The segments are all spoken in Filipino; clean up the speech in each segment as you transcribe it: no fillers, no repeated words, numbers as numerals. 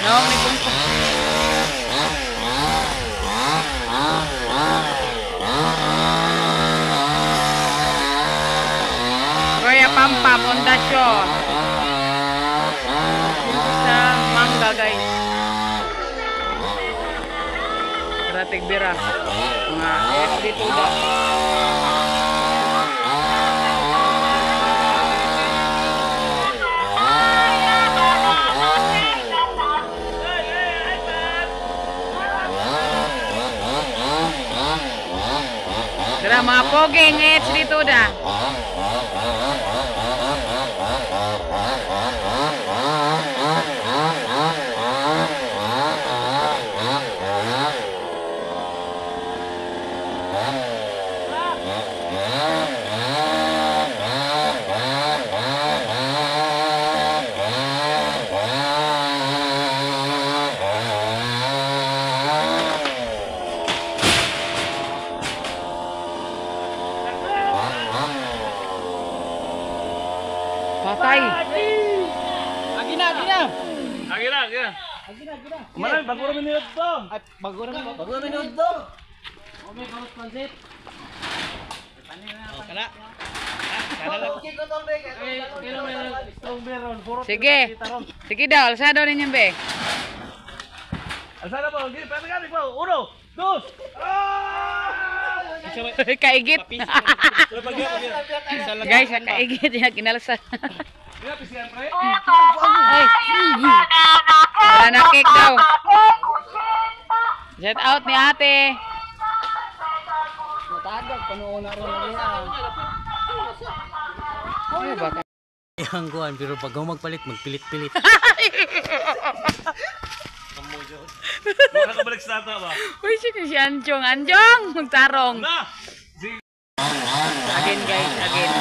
No, may bungko. Kuya Pampa, pundasyon. Dito sa mangga, guys. Ratig bira. Mga FD tuda. Kira mga poging HD tuda. Patay. Lagi na. Kemarin bago rin minute dong. At bago na minod do. O may bagot pansit. Oh, kana. Sige. Sige daw, alsado ninyo be. Alsana po, gini, pwede ka po. 1, 2. Kaigit. Guys, kaigit ya kinalsa. Ay. Wala na cake daw. Shout out ni ate. Matagag panuuna ron na. Ay, baka. Yang kuan pero pag magpalit magpilit-pilit. Wala ka balik sa ata ba? Uy, si Anjong. Anjong! Magtarong. Na! Again guys, again.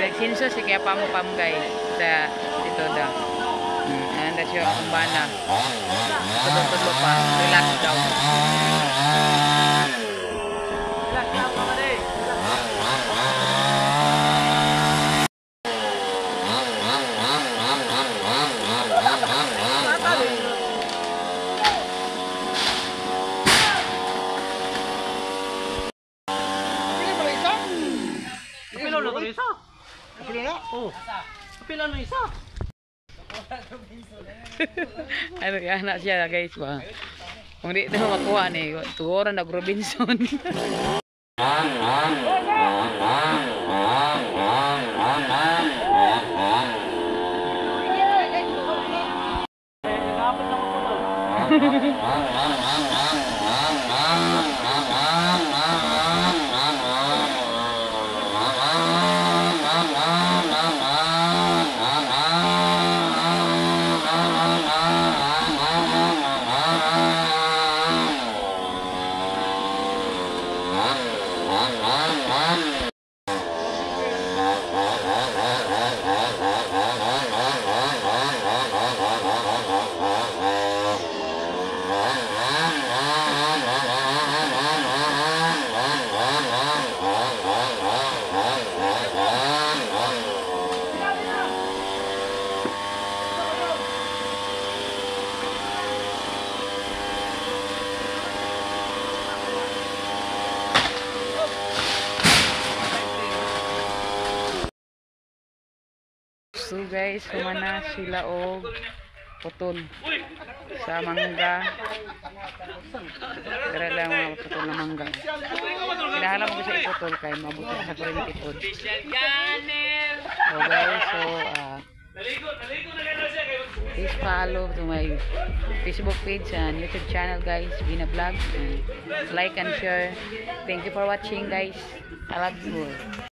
Nagsinso si kaya pam guys. Sa dito da. Nanda siya kumbana. Tudlo pa. Relax daw. Relax lang mga day. Kapila na isa. Ano yan na siya guys ba. Kung di ito makuha ni tuoran na Robinson. So guys, humana sila og putol sa mangga. Dara lang mga putol na mangga. Kinahalam ko sa iputol kay mabuti sa kuryente pod. So guys, so please follow to my Facebook page and YouTube channel guys, Vina Vlog, and like and share. Thank you for watching guys. I love you all.